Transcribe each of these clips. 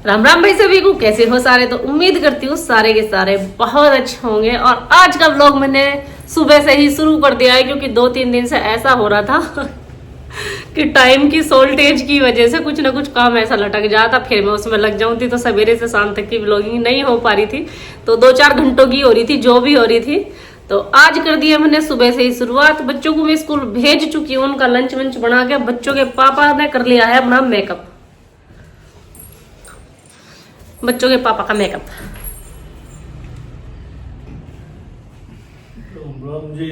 राम राम भाई सभी को, कैसे हो सारे। तो उम्मीद करती हूँ सारे के सारे बहुत अच्छे होंगे। और आज का व्लॉग मैंने सुबह से ही शुरू कर दिया है, क्योंकि 2-3 दिन से ऐसा हो रहा था कि टाइम की शॉर्टेज की वजह से कुछ ना कुछ काम ऐसा लटक जाता, फिर मैं उसमें लग जाऊँ थी, तो सवेरे से शाम तक की व्लॉगिंग नहीं हो पा रही थी। तो 2-4 घंटों की हो रही थी, जो भी हो रही थी। तो आज कर दिया मैंने सुबह से ही शुरुआत। बच्चों को मैं स्कूल भेज चुकी हूँ, उनका लंच वंच बना के। बच्चों के पापा ने कर लिया है अपना मेकअप, बच्चों के पापा का मेकअप। राम जी,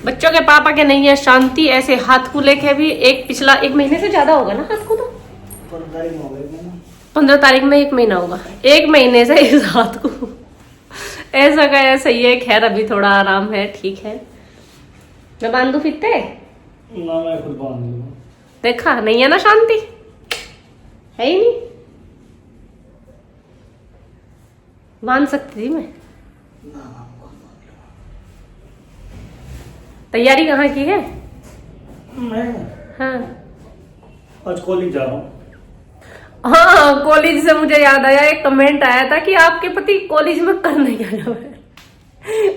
बच्चों के पापा के नहीं है शांति, ऐसे हाथ को लेके भी पिछला 1 महीने से ज्यादा होगा ना हाथ को। तो 15 तारीख में 1 महीना होगा। 1 महीने से इस हाथ को ऐसा का ऐसा ही है। खैर अभी थोड़ा आराम है, ठीक है। मैं बांध दूं फिरते ना मैं खुद बांध लूंगा। देखा नहीं है ना, शांति है ही नहीं। बांध सकती थी मैं। तैयारी कहाँ की है? मैं हाँ आज कॉलेज जा रहा हूँ। हाँ, कॉलेज से मुझे याद आया, एक कमेंट आया था कि आपके पति कॉलेज में करने क्या जा रहे हैं।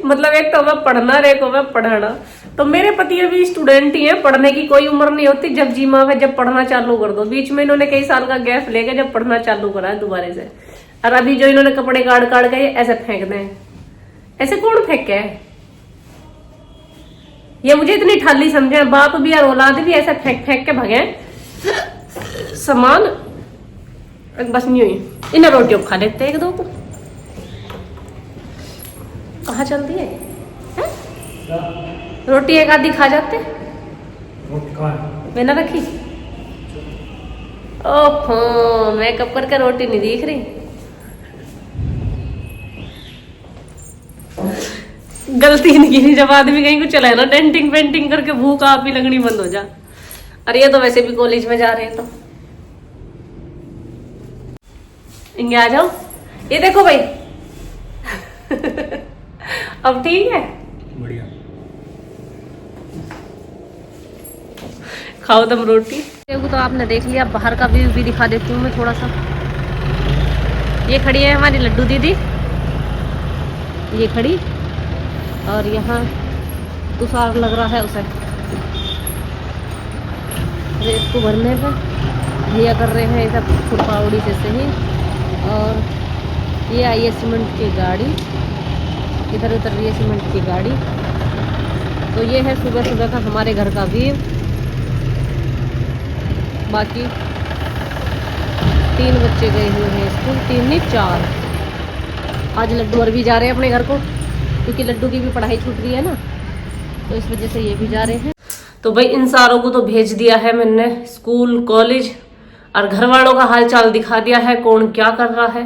मतलब एक तो मैं पढ़ना और एक मैं पढ़ाना। तो मेरे पति अभी स्टूडेंट ही हैं, पढ़ने की कोई उम्र नहीं होती। जब जी माँ है, जब पढ़ना चालू कर दो। बीच में इन्होंने कई साल का गैप लेके जब पढ़ना चालू करा है दोबारा से। और अभी जो इन्होंने कपड़े काट काट के ऐसे फेंक दें, ऐसे कौन फेंक के है? ये मुझे इतनी ठाली समझे, बाप भी और औलाद भी ऐसे फेंक फेंक के भगे सामान। बस नहीं हुई इन्हें रोटियों खा लेते एक दो को। कहाँ चलती है? रोटी एक आधी खा जाते। मैंने रखी। ओहो, मेकअप करके रोटी नहीं दिख रही। गलती नहीं की, जब आदमी कहीं को चला है ना डेंटिंग पेंटिंग करके, भूख आप ही लगनी बंद हो जा। अरे ये तो वैसे भी कॉलेज में जा रहे हैं, तो इंगे आ जाओ। ये देखो भाई अब ठीक है, बढ़िया। खाओ तुम रोटी। तो आपने देख लिया, बाहर का व्यू भी दिखा देती हूँ मैं थोड़ा सा। ये खड़ी है हमारी लड्डू दीदी, ये खड़ी। और यहाँ तुषार लग रहा है उसे रेत को भरने पे। भैया कर रहे हैं सब खुरपावड़ी से सही। और ये आई है सीमेंट की गाड़ी, इधर उतर रही है सीमेंट की गाड़ी। तो ये है सुबह सुबह का हमारे घर का व्यू। बाकी 3 बच्चे गए हुए हैं स्कूल, 3 नहीं 4। आज लड्डू और भी जा रहे हैं अपने घर को, क्योंकि लड्डू की भी पढ़ाई छूट गई है ना, तो इस वजह से ये भी जा रहे हैं। तो भाई इन सारों को तो भेज दिया है मैंने स्कूल कॉलेज, और घर वालों का हाल चाल दिखा दिया है कौन क्या कर रहा है।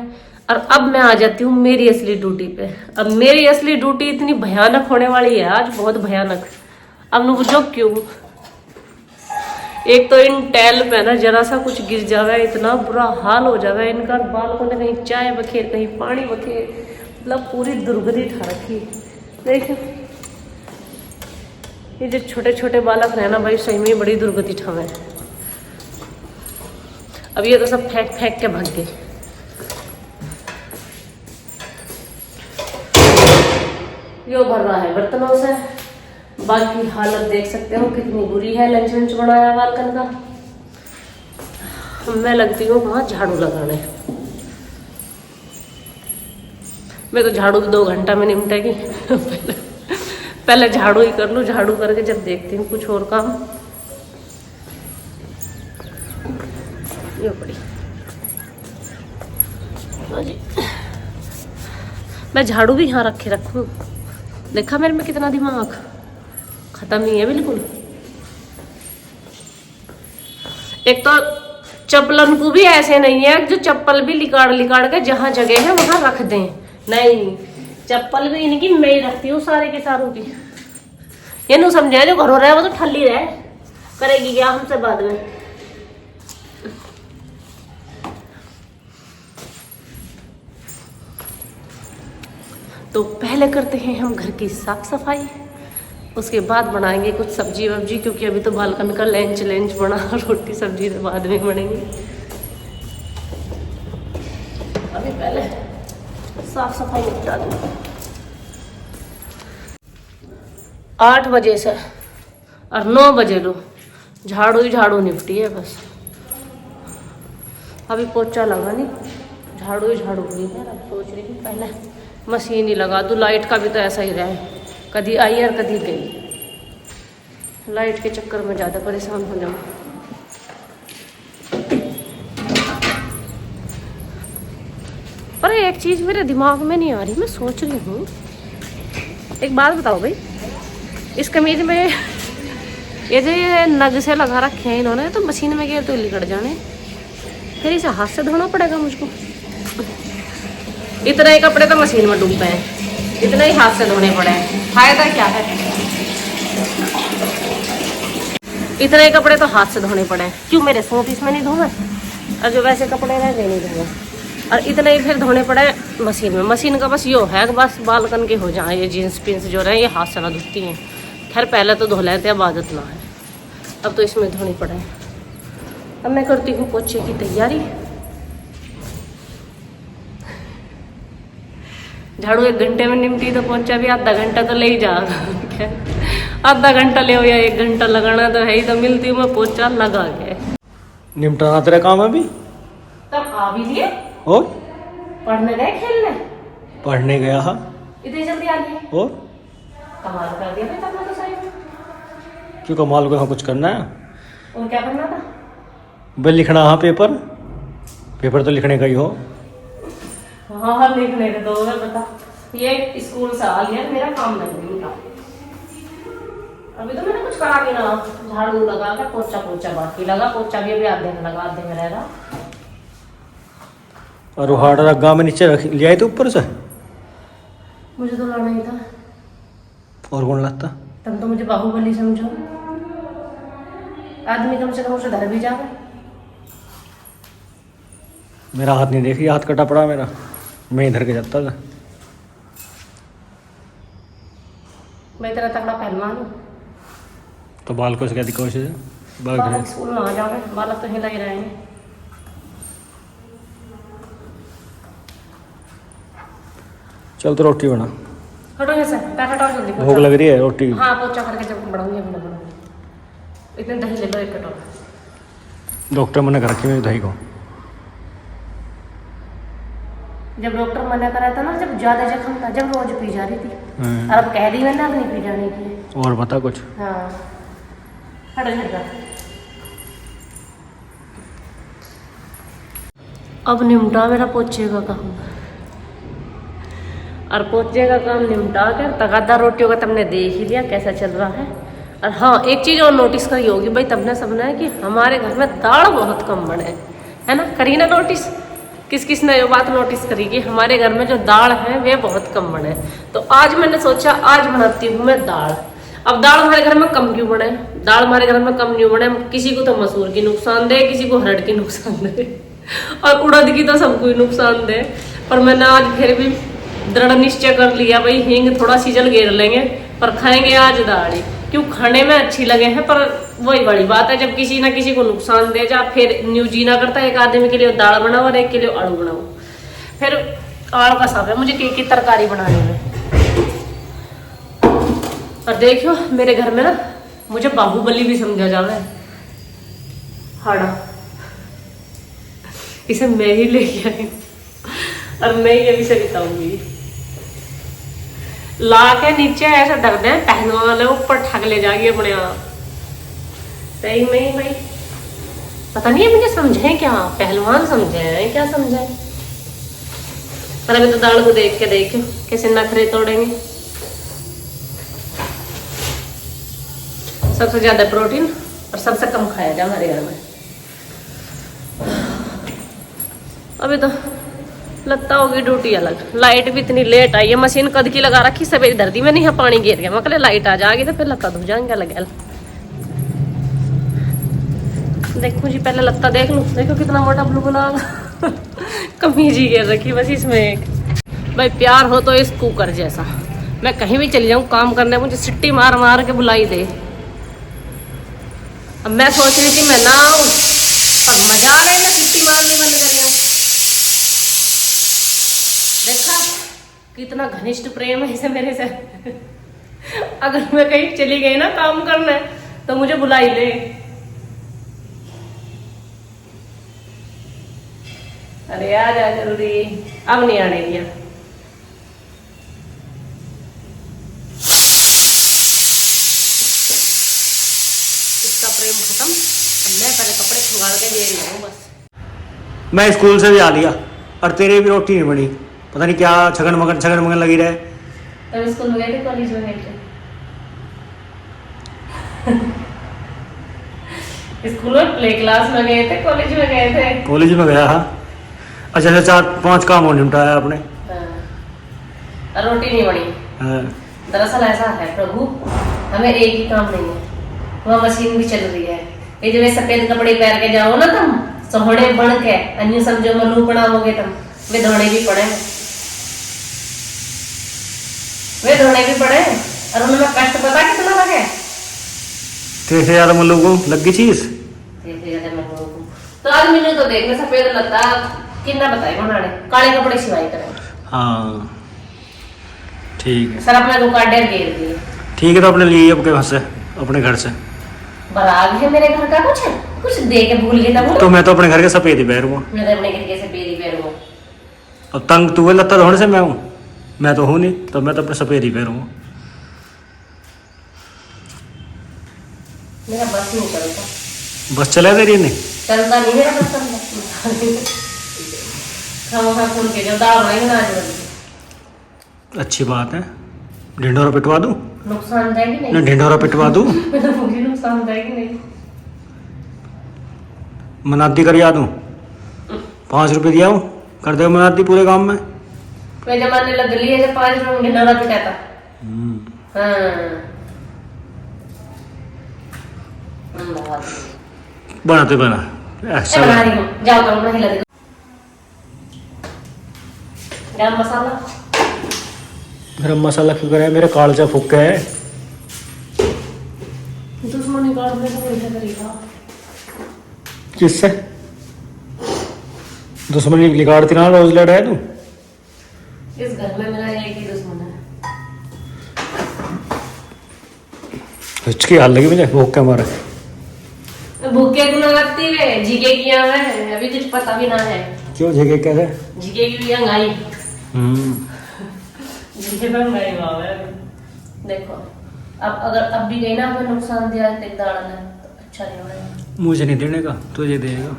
और अब मैं आ जाती हूँ मेरी असली ड्यूटी पे। अब मेरी असली ड्यूटी इतनी भयानक होने वाली है आज, बहुत भयानक। अब न बुझो क्यों। एक तो इन टैल पे ना जरा सा कुछ गिर जावे, इतना बुरा हाल हो जावे इनका। बालकों ने कहीं चाय बखेर, कहीं पानी बखेर, मतलब पूरी दुर्गति ठा रखी। देखो ये जो छोटे छोटे बालक रहे ना भाई, सही में बड़ी दुर्गति ठावे। अब ये तो सब फेंक फेंक के भाग गए। यो भर रहा है बर्तनों से। बाकी हालत देख सकते हो कितनी बुरी है। लंच वंच बनाया बालकन का। मैं लगती हूँ वहां झाड़ू लगाने। मैं तो झाड़ू 2 घंटा में निपटेगी। पहले झाड़ू ही कर लूँ, झाड़ू करके जब देखती हूँ कुछ और काम। ये पड़ी मैं झाड़ू भी यहाँ रखे रखूँ। देखा मेरे में कितना दिमाग, खत्म नहीं है बिल्कुल। एक तो चप्पलन को भी ऐसे नहीं है जो चप्पल भी लिकाड़ लिकाड़ के जहां जगह है वहां रख दें। नहीं, चप्पल भी इनकी मैं ही रखती हूँ सारे के सारों की। ये नहीं समझे जो घर हो रहा है वो तो ठल्ली रहे, करेगी क्या हमसे बाद में। तो पहले करते हैं हम घर की साफ सफाई, उसके बाद बनाएंगे कुछ सब्जी वब्जी, क्योंकि अभी तो बालकन का लंच बना, रोटी सब्जी तो बाद में बनेंगी। अभी पहले साफ सफाई निपटा दूँ। 8 बजे से और 9 बजे लो झाड़ू ही झाड़ू निपटी है बस। अभी पोछा लगा नहीं, झाड़ू ही झाड़ू हुई है। अब सोच रही हूँ पहले मशीन ही लगा दूँ। लाइट का भी तो ऐसा ही रहा है, कभी आई और कभी गई। लाइट के चक्कर में ज़्यादा परेशान हो जाऊँ। पर एक चीज़ मेरे दिमाग में नहीं आ रही, मैं सोच रही हूँ, एक बात बताओ भाई, इस कमीज में ये जो ये नग से लगा रखे हैं इन्होंने, तो मशीन में गए तो लिकड़ जाने, फिर इसे हाथ से धोना पड़ेगा मुझको। इतने ही कपड़े तो मशीन में डूबते हैं, इतने ही हाथ से धोने पड़े हैं, फायदा क्या है? इतने ही कपड़े तो हाथ से धोने पड़े हैं, क्यों मेरे सूट इसमें नहीं धोए, और जो वैसे कपड़े रह गए नहीं धोए, और इतने ही फिर धोने पड़े मशीन में। मशीन का बस यो है कि बस बालकन के हो जाए, ये जीन्स पिन्स जो रहे ये हाथ से ना धुलती हैं। खैर पहले तो धो लेते, अब आदत ना है, अब तो इसमें धोनी पड़े। अब मैं करती हूँ पोछे की तैयारी। झाड़ू 1 घंटे में निपटी तो पोछा भी आधा घंटा तो ले ही जाएगा। आधा घंटा ले या 1 घंटा लगाना तो है ही, तो मिलती हूँ मैं पोछा लगा के। निपटाना तेरा काम है अभी? तब आ भी लिए और पढ़ने गए, खेलने पढ़ने गया हा? इतनी जल्दी आ गए? और कमाल कर दिया भाई तुमने तो सही में। क्यों कमाल को यहाँ कुछ करना है? और क्या करना था? भाई लिखना हा पेपर, पेपर तो लिखने का ही हो। हाँ लिखने के दो बता, ये स्कूल से आ गया, मेरा काम नहीं उनका। अभी तो मैंने कुछ करा भी ना, झाड़ू लगा के पोछा बाकी लगा, पोछा भी अभी आधे में लगा, आधे में रह रहा। और वो हार्ड रग्गा में नीचे रख लिया है तो ऊपर से मुझे तो लाना ही था। और कौन लाता? तुम तो मुझे बाहुबली समझो, आदमी कम से कम उसे धर भी जावे। मेरा हाथ नहीं देखी, हाथ कटा पड़ा मेरा, मैं इधर के जाता था। मैं इतना तगड़ा पहलवान हूँ तो बाल को क्या कोशिश है? बालक स्कूल ना आ जावे, बालक तो हिला ही रहे हैं। चल तो रोटी बना, हटो ऐसे, पैर हटाओ जल्दी। भूख लग रही है, रोटी। हाँ पोछा करके जब बढ़ाऊंगी अभी बढ़ाऊंगी। इतने दही ले लो 1 कटोरा। डॉक्टर मना कर रखी मेरी दही को। जब डॉक्टर मना करा था ना, जब ज्यादा जख्म था, जब रोज पी जा रही थी, और अब कह दी मैंने अब नहीं पी जाने की। और बता कुछ। हाँ हट जा। अब निपटा मेरा पोछे का काम, और पोछे का काम निपटा कर तगादा रोटियों का तुमने देख ही लिया कैसा चल रहा है। और हाँ एक चीज़ और नोटिस करी होगी भाई तुमने सबने, कि हमारे घर में दाल बहुत कम बने, है ना? करी ना नोटिस? किस किस ने ये बात नोटिस करी कि हमारे घर में जो दाल है वे बहुत कम बने। तो आज मैंने सोचा आज बनाती हूँ मैं दाल। अब दाल हमारे घर में कम क्यों बने? दाल हमारे घर में कम क्यों बने? किसी को तो मसूर की नुकसान दे, किसी को हरड़ की नुकसान दे, और उड़द की तो सबको ही नुकसान दे। पर मैंने आज फिर भी दृढ़ निश्चय कर लिया भाई, हींग थोड़ा सीजल घेर लेंगे पर खाएंगे आज दाल ही। क्यों खाने में अच्छी लगे हैं, पर वही बड़ी बात है जब किसी ना किसी को नुकसान दे जा, फिर न्यू जीना करता है। एक आदमी के लिए दाल बनाओ और एक के लिए आलू बनाओ, फिर आलू का साफ है मुझे की तरकारी बनाने में। और देखियो मेरे घर में ना मुझे बाहुबली भी समझा जावे, हाड़ा इसे मैं ही लेके आई और मैं ही अभी से बताऊंगी। ला के नीचे ऐसा डर दे, पहलवान वाले ऊपर ठग ले जाएगी अपने आप। सही में ही भाई पता नहीं है मुझे समझे क्या, पहलवान समझे हैं क्या समझे। पर अभी तो दाल को देख के देखो कैसे नखरे तोड़ेंगे। सबसे ज्यादा प्रोटीन और सबसे कम खाया जाए हमारे घर में। अभी तो लगता होगी ड्यूटी अलग। लाइट भी इतनी लेट आई है, मशीन कद की लगा रखी सवेरे धरती में, नहीं पानी गिर गया, मतलब लाइट आ जाएगी तो फिर लत्ता धो जाएंगे लगे। देखो जी पहले लत्ता देख लूं, देखो कितना मोटा ब्लू गुलाब कमीज ही गिर रखी बस इसमें एक। भाई प्यार हो तो इस कुकर जैसा, मैं कहीं भी चली जाऊँ काम करने, मुझे सिट्टी मार मार के बुलाई दे। अब मैं सोच रही थी मैं ना आऊँ, पर मजा आ रहा है ना सिट्टी मारने बंद कर रही। देखा कितना घनिष्ठ प्रेम है इसे मेरे से। अगर मैं कहीं चली गई ना काम करने तो मुझे बुलाई ले। अरे आ जा जल्दी, अब नहीं आने दिया। इसका प्रेम खत्म, अब मैं पहले कपड़े खंगाल के दे रही हूँ बस। मैं स्कूल से भी आ लिया और तेरी भी रोटी नहीं बनी, पता नहीं क्या छगन मगन लगी रहे। तब स्कूल में गए थे, कॉलेज में गए थे? स्कूल में प्ले क्लास में गए थे, कॉलेज में गए थे? कॉलेज में गया हाँ। अच्छा अच्छा 4-5 काम और निपटाया आपने। हाँ। रोटी नहीं बनी। हाँ। दरअसल ऐसा है प्रभु, हमें एक ही काम नहीं है, वहाँ मशीन भी चल रही है। ये जो सफेद कपड़े पहन के जाओ ना तुम, सोहड़े बन के अन्य समझो मलूपना हो गए तुम, वे धोने भी पड़े, वे धोने भी पड़े। और उनमें कष्ट पता कितना लगे? तेरे से ज्यादा मल्लू को लग गई चीज। तो आज मैंने तो देखने सफेद लगता कितना बताए बनाने, काले कपड़े सिवाई करें। हाँ ठीक है सर अपने दुकान डेर घेर दिए। ठीक है, तो अपने लिए आपके घर से, अपने घर से बराग है मेरे घर का, कुछ दे के भूल गए था। तो मैं तो अपने घर के सफेद ही पहनूंगा। मैं तो अपने घर के सफेद ही पहनूंगा। अब तंग तू लत्ता धोने से मैं हूँ, मैं तो हूँ नहीं, तो मैं तो अपने सफेद ही पहनूंगा। मेरा बस नहीं चलता। बस चला तेरी नहीं चलता नहीं मेरा बस चलता। खाओ खून के जो दाल बनाएंगे ना आज। अच्छी बात है। ढिंडोरा पिटवा दूँ? नुकसानदायक ही ना नहीं। ढिंडोरा पिटवा दूँ? मुझे नुकसानदायक ही नहीं। मनादी कर या दूँ? 5 रुपये दिया हूँ, कर दे मनादी पूरे काम में। मैं जमाने लग गई है जब 5 रुपये में ढिंडोरा पिटाता। हाँ बनाते बना ऐसा बना रही हूँ, जाओ तुम नहीं लगे। गरम मसाला, गरम मसाला क्यों करे? मेरा कालजा फूका है। दुश्मनी काटने का कोई तरीका? किससे दुश्मनी लिगाड़ती ना रोज लड़ रहा है तू? इस घर में मेरा एक ही दुश्मन है। हिचकी हाल लगी मुझे भूख के मारे। भूखे गुना लगती है, जीके किया है, अभी कुछ पता भी ना है। क्यों जगह कैसे? जीके की भी महंगाई। जीके पर महंगाई भाव है। देखो अब अगर अब भी गई ना, हमें नुकसान दिया तो अच्छा नहीं होगा। मुझे नहीं देने का, तुझे देगा।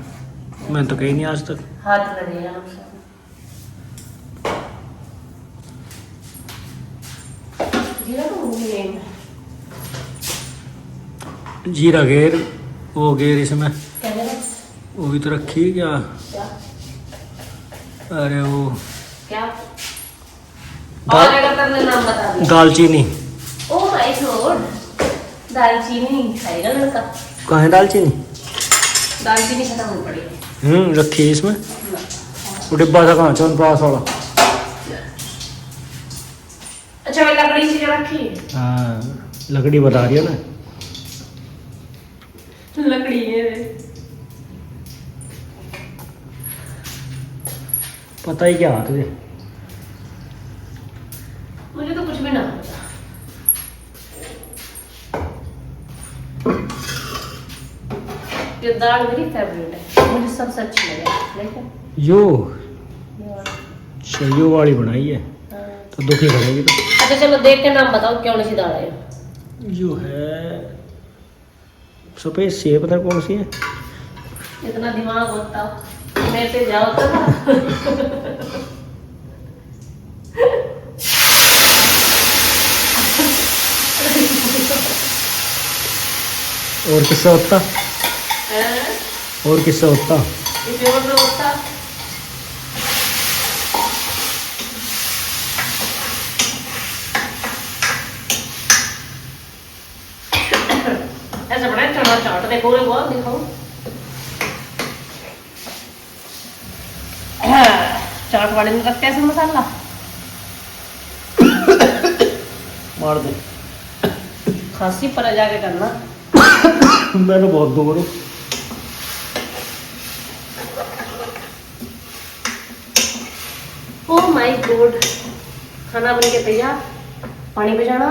मैं तो कही नहीं आज तक। हाथ में देगा नुकसान। जीरा तो नहीं, जीरा घेर वो घेर इसमें क्या है? वो भी तो रखी है क्या? क्या? अरे वो क्या? और अगर तुमने नाम बता दिया। दालचीनी। ओह माय गॉड, दालचीनी खाएगा लड़का। कहाँ है दालचीनी? दालचीनी खत्म हो पड़ी। रखी है इसमें। वो डिब्बा था कहाँ? चौनपास वाला। अच्छा मैं लकड़ी से रखी है। हाँ लकड़ी बता रही है ना। लकड़ी है। पता ही क्या तुझे? मुझे तो कुछ भी ना पता। ये दाल मेरी फेवरेट है, मुझे सबसे अच्छी लगे। देखो यो ये वाला। अच्छा यो वाली बनाई है हाँ। तो दुखी करेगी तो। अच्छा चलो देख के नाम बताओ कौन सी दाल है। यो है सफेद सी है, पता कौन सी है? इतना दिमाग होता मेरे से जाओ तो ना। और किससे होता? और किससे होता? इसे और तो होता। ऐसा बना चना चाट देखो रे वो दिखाओ। चाट वाले में रखते हैं मसाला। मार दे। खांसी पर जाके करना। मैंने बहुत दूर हूँ। ओह माय गॉड, खाना बन के तैयार। पानी बजाना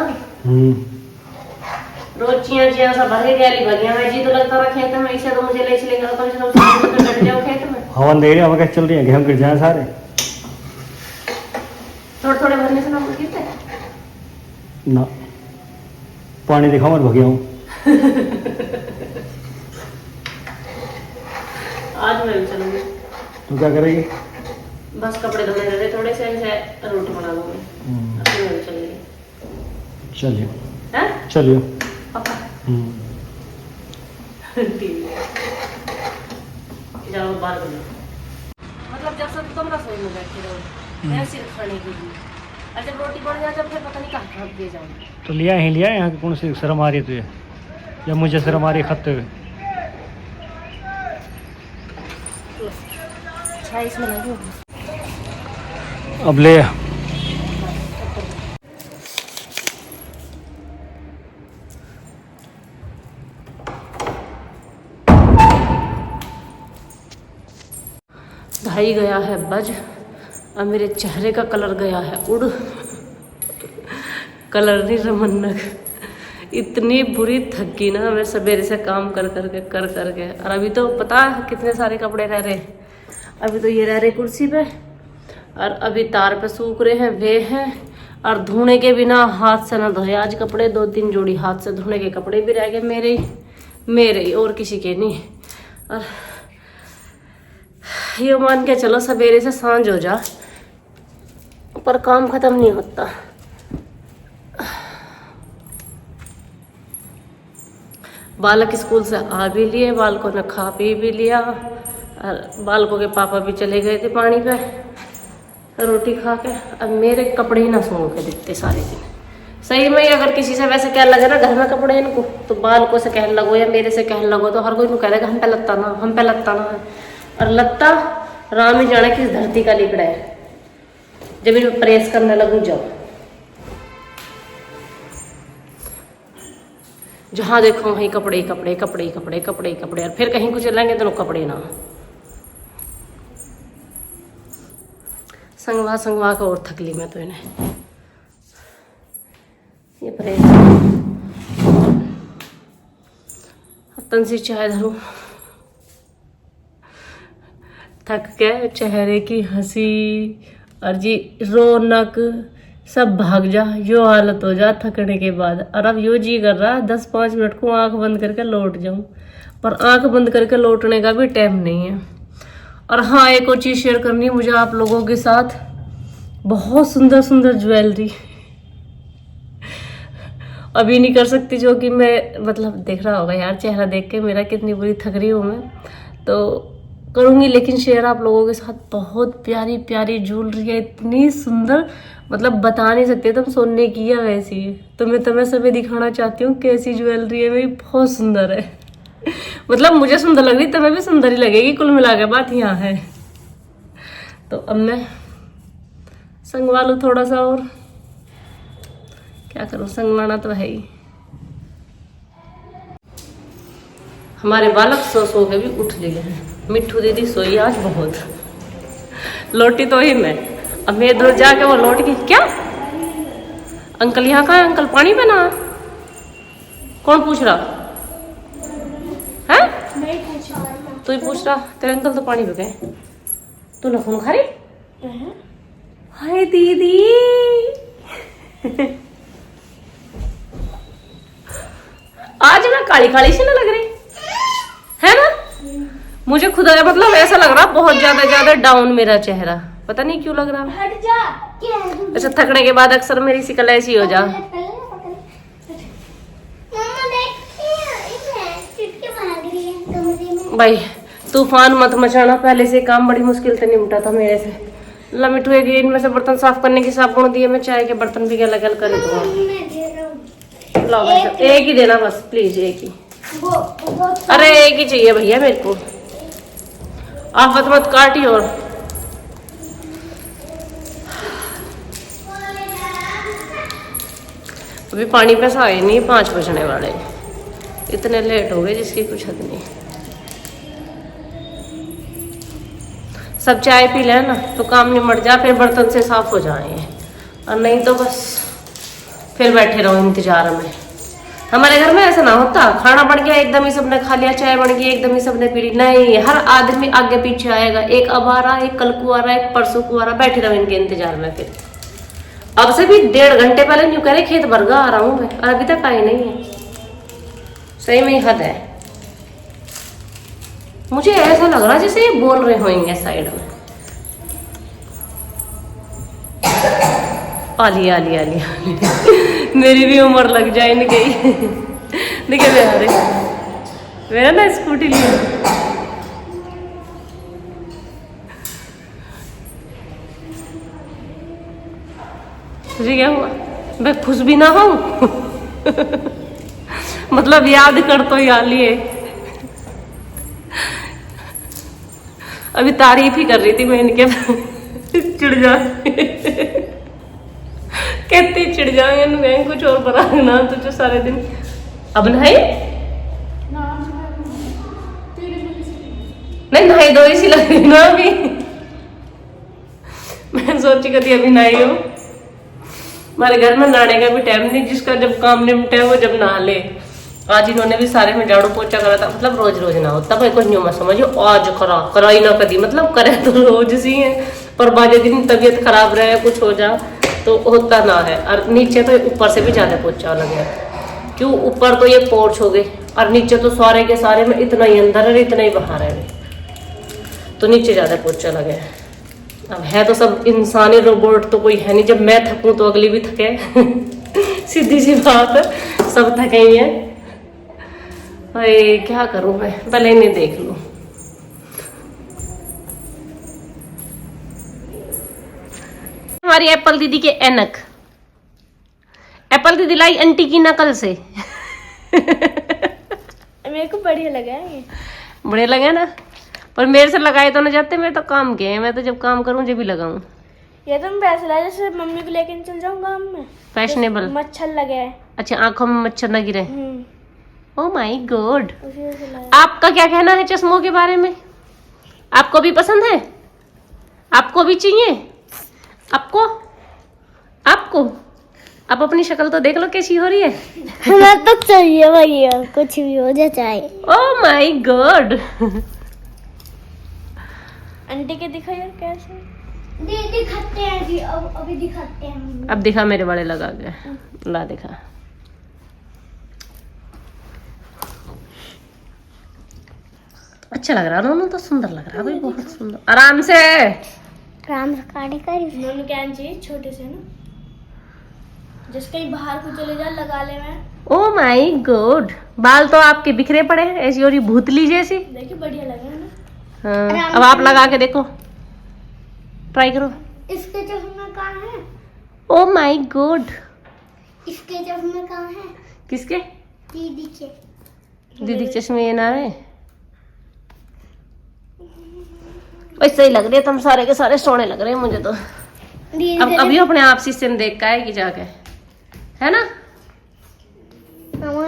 रोज चिया चिया सब भर के गैली भगिया मैं जी तो लगता रहा खेत में इसे तो मुझे ले चलेगा तो कम से कम तो कट जाओ खेत में। हवन दे रहे हवा कैसे चल रही है, गेहूं गिर जाए सारे। थोड़े थोड़े भरने से ना गिरते ना, पानी दिखाओ मत भगिया हूँ। आज मैं भी चलूंगी। तू क्या करेगी? बस कपड़े धोने रहे थोड़े से रोटी बना लूंगी। अभी मैं भी चलेगी। चलिए हैं? चलिए। पक्का? ठीक है। जाओ बाहर बोलो। मतलब जब सब तुम रसोई में बैठे रहो मैं सिर खाने के लिए, और जब रोटी बन जाए जब फिर पता नहीं कहाँ कहाँ दे जाऊंगी। तो लिया यहाँ की कौन सी शर्म आ रही है तुझे, या मुझे शर्म आ रही है खाते हुए? अच्छा इसमें लगी होगी। अब ले ढाई गया है बज और मेरे चेहरे का कलर गया है उड़। कलर नहीं रमन्नक। इतनी बुरी थकी ना मैं सवेरे से काम कर करके और अभी तो पता है कितने सारे कपड़े रह रहे। अभी तो ये रह रहे कुर्सी पे और अभी तार पे सूख रहे हैं वे हैं, और धोने के बिना हाथ से ना धोए आज कपड़े। 2-3 जोड़ी हाथ से धोने के कपड़े भी रह गए मेरे ही और किसी के नहीं। और ये मान के चलो सवेरे से सांझ हो जा पर काम खत्म नहीं होता। बालक स्कूल से आ भी लिए, बालकों ने खा पी भी लिया और बालकों के पापा भी चले गए थे पानी पे रोटी खा के। अब मेरे कपड़े ही ना सूख के दिखते सारे दिन। सही में अगर किसी से वैसे कह लगे ना घर में कपड़े इनको, तो बालकों से कहने लगो या मेरे से कहने लगो तो हर कोई कह देगा हम पे लत्ता ना है। और लत्ता राम ही जाने किस धरती का लिकड़ा है। जब इनको प्रेस करने लगूं जाओ, जहां देखो वहीं कपड़े और फिर कहीं कुछ चलेंगे तो कपड़े ना। संगवा को और थकली मैं तो इन्हें ये प्रेस तन सी चाय धरूं। थक के चेहरे की हंसी और जी रौनक सब भाग जा, यो हालत हो जा थकने के बाद। और अब यो जी कर रहा 10-5 मिनट को आंख बंद करके लौट जाऊं, पर आंख बंद करके लौटने का भी टाइम नहीं है। और हाँ, एक और चीज़ शेयर करनी है मुझे आप लोगों के साथ। बहुत सुंदर ज्वेलरी अभी नहीं कर सकती, जो कि मैं मतलब देख रहा होगा यार चेहरा देख के मेरा कितनी बुरी थक रही हूँ मैं, तो करूँगी लेकिन शेयर आप लोगों के साथ। बहुत प्यारी ज्वेलरी है, इतनी सुंदर मतलब बता नहीं सकते तुम सोने की है वैसी है। तो मैं तुम्हें सभी दिखाना चाहती हूँ कैसी ज्वेलरी है मेरी, बहुत सुंदर है। मतलब मुझे सुंदर लग रही तुम्हें भी सुंदर ही लगेगी, कुल मिला के बात यहाँ है। तो अब मैं संगवा लूँ थोड़ा सा, और क्या करूँ, संगवाना तो है ही। हमारे बालक सो के भी उठ लिए हैं। मिट्ठू दीदी सोई आज बहुत, लौटी तो ही मैं। अब मैं इधर जाके वो लौट गई। क्या अंकल यहाँ कहाँ है? अंकल पानी पे ना? कौन पूछ रहा है? तू ही पूछ रहा? तेरे अंकल तो पानी पे गए। तू लखनऊ खा रही? हाय दीदी। आज मैं काली सी ना लग रही है ना? मुझे खुद मतलब ऐसा लग रहा बहुत ज्यादा डाउन मेरा चेहरा, पता नहीं क्यों लग रहा। हट जा। अच्छा, थकने के बाद अक्सर मेरी शिकल ऐसी हो जा। भाई तूफान मत मचाना, पहले से काम बड़ी मुश्किल से निपटा था मेरे से। लमिट हुए कि इनमें से बर्तन साफ करने की साबुन दिए, मैं चाय के बर्तन भी गल कर दूंगा। एक ही देना बस प्लीज, एक ही। अरे एक ही चाहिए भैया मेरे को, आफत मत काटी। और अभी पानी पैसा आए नहीं, 5 बजने वाले, इतने लेट हो गए जिसकी कुछ हद नहीं। सब चाय पी लें ना तो काम निमट जा, फिर बर्तन से साफ हो जाएंगे, और नहीं तो बस फिर बैठे रहो इंतजार में। हमारे घर में ऐसा ना होता, खाना बन गया एकदम ही सबने खा लिया, चाय बन गई एकदम ही सबने पी ली, नहीं, हर आदमी आगे पीछे आएगा, एक अब आ रहा, एक कल को आ रहा, एक परसों को आ रहा, बैठे रहो इनके इंतजार में। फिर अब से भी 1.5 घंटे पहले न्यू कह रहे खेत भरगा आ रहा हूँ मैं, और अभी तक आई नहीं है। सही में हद है। मुझे ऐसा लग रहा जैसे ये बोल रहे होंगे साइड में, आली आली आली आली। मेरी भी उम्र लग जाए इनके ही। देखिए मेरा ना स्कूटी लिए, तुझे क्या हुआ? मैं खुश भी ना हूं। मतलब याद कर तो याद लिए, अभी तारीफ ही कर रही थी मैं इनके। चिढ़ जा कहती चिढ़ जाएंगे कुछ और बनाना तुझे सारे दिन। अब नहाई नहीं, नहाई दो इसी लग रही ना अभी। मैं सोची कभी अभी नहाई हो। हमारे घर में नहाने का भी टाइम नहीं, जिसका जब काम निपटे वो जब नहा ले। आज इन्होंने भी सारे में झाड़ू पोछा करा था, मतलब रोज रोज ना होता भाई, कुछ नहीं मत समझो, आज कराई ना कदी, मतलब करे तो रोज सी है, पर बाजे दिन तबीयत खराब रहे कुछ हो जा तो होता ना है। और नीचे तो ऊपर से भी ज्यादा पोछा लगे, क्यों ऊपर तो ये पोर्च हो गए और नीचे तो सारे के सारे में इतना ही अंदर है इतना ही बाहर है, तो नीचे ज्यादा पोछा लगे। अब है तो सब इंसानी, रोबोट तो कोई है नहीं, जब मैं थकूं तो अगली भी थके। सीधी सी बात है, सब थके ही है। भाई क्या करूं मैं, पहले इन्हें देख लूं। हमारी एप्पल दीदी के ऐनक, एप्पल दीदी लाई आंटी की नकल से। मेरे को बढ़िया लगा है ये, बढ़िया लगे ना, पर मेरे से लगाए तो ना जाते, मेरे तो काम के हैं, मैं तो जब काम करूं जब भी लगाऊं। ये तो मैं पैसे लाया, जैसे मम्मी को लेकर चल जाऊँ गाँव में, फैशनेबल। मच्छर लगे है। अच्छा, आंखों में मच्छर न गिरे। Oh my God. उसी वजह से लाया। आपका क्या कहना है चश्मों के बारे में? आपको भी पसंद है? आपको भी चाहिए? आपको आपको आप अपनी शक्ल तो देख लो कैसी हो रही है। हमें तो चाहिए भैया, कुछ भी हो जाए चाहे। Oh my God. आंटी के दिखाइए कैसे दिखाते हैं जी, अब अभी दिखाते हैं। अब दिखा, मेरे बड़े लगा गए, ला दिखा। अच्छा लग रहा है, दोनों तो सुंदर लग रहा है भाई, बहुत सुंदर। आराम से राम काटे कर नोन क्या चाहिए, छोटे से ना, जिस कहीं बाहर को चले जा लगा ले मैं। ओह माय गॉड, बाल तो आपके बिखरे पड़े हैं ऐसी और भूतली जैसी। देखिए बढ़िया लग रहा है ना। हाँ, अब आप लगा के देखो, ट्राई करो। इसके चश्मे कहाँ है? ओह माय गॉड, इसके चश्मे कहाँ है? किसके? दीदी के। दीदी के चश्मे ये ना रहे, वैसे ही लग रहे, तुम सारे के सारे सोने लग रहे हैं मुझे तो। अब अभी अपने आप शीशे में देख का है कि जाके, है ना?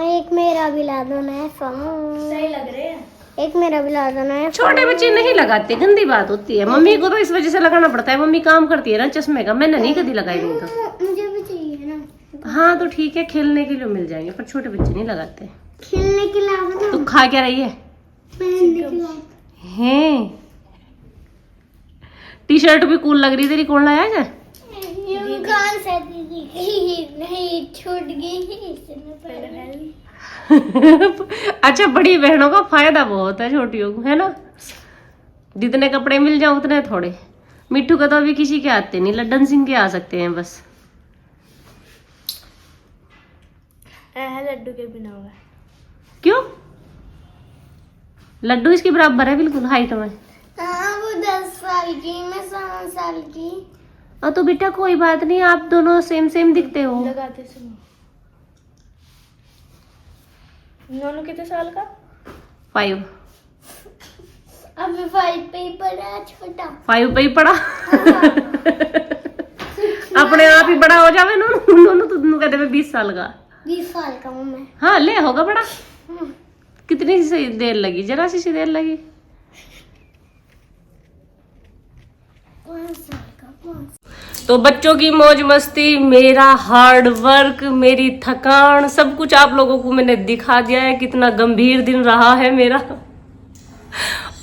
एक मेरा भी ला दो ना, सही लग रहे हैं। एक मेरा भी ला दो ना। छोटे बच्चे नहीं लगाते, गंदी बात होती है। मम्मी को तो इस वजह से लगाना पड़ता है, मम्मी काम करती है ना चश्मे का, मैंने नहीं कभी लगाई नहीं तो। मुझे भी चाहिए ना। हाँ तो ठीक है, खेलने के लिए मिल जाएंगे, पर छोटे बच्चे नहीं लगाते। खेलने के लिए तो खा क्या रही है? हैं, टी शर्ट भी कूल लग रही तेरी, कौन लाया है? दुकान से दीदी नहीं छूट गई। अच्छा, बड़ी बहनों का फायदा बहुत है छोटियों को, है ना? जितने कपड़े मिल जाए उतने थोड़े। मिट्टू का तो अभी किसी के आते नहीं, लड्डन सिंह के आ सकते हैं बस। लड्डू के बिना होगा। क्यों? लड्डू इसके बराबर है बिल्कुल हाइट में। वो 10 साल की, मैं 7 साल की। तो बेटा कोई बात नहीं, आप दोनों सेम सेम दिखते हो। लगाते सुनो। नोनू कितने साल का? 5। अभी 5 पे ही पड़ा, छोटा 5 पे ही पड़ा। अपने आप ही बड़ा हो जावे नोनू तो कहते देवे 20 साल का 20 साल का हूँ मैं। हाँ ले होगा बड़ा। कितनी सी देर लगी, जरा सी देर लगी। 5 साल का। तो बच्चों की मौज मस्ती, मेरा हार्ड वर्क, मेरी थकान, सब कुछ आप लोगों को मैंने दिखा दिया है। कितना गंभीर दिन रहा है मेरा।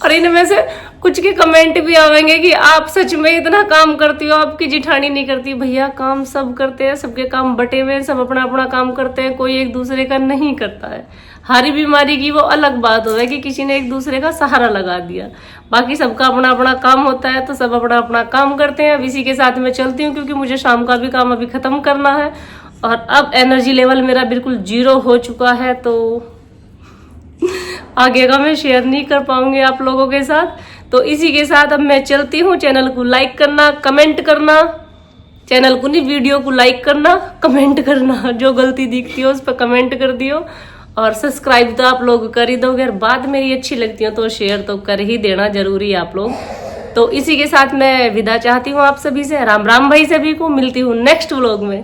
और इनमें से कुछ के कमेंट भी आवेंगे कि आप सच में इतना काम करती हो, आपकी जिठानी नहीं करती। भैया काम सब करते हैं, सबके काम बटे हुए हैं, सब अपना अपना काम करते हैं, कोई एक दूसरे का नहीं करता है। हरी बीमारी की वो अलग बात हो है कि किसी ने एक दूसरे का सहारा लगा दिया, बाकी सबका अपना अपना काम होता है, तो सब अपना अपना काम करते हैं। अब इसी के साथ मैं चलती हूँ क्योंकि मुझे शाम का भी काम अभी खत्म करना है और अब एनर्जी लेवल मेरा बिल्कुल 0 हो चुका है, तो आगे का मैं शेयर नहीं कर पाऊंगी आप लोगों के साथ। तो इसी के साथ अब मैं चलती हूँ। चैनल को लाइक करना, कमेंट करना, चैनल को नहीं वीडियो को लाइक करना, कमेंट करना, जो गलती दिखती हो उस पर कमेंट कर दियो और सब्सक्राइब तो आप लोग कर ही दोगे। और बात मेरी अच्छी लगती है तो शेयर तो कर ही देना जरूरी है आप लोग। तो इसी के साथ मैं विदा चाहती हूँ आप सभी से। राम राम भाई सभी को, मिलती हूँ नेक्स्ट व्लॉग में।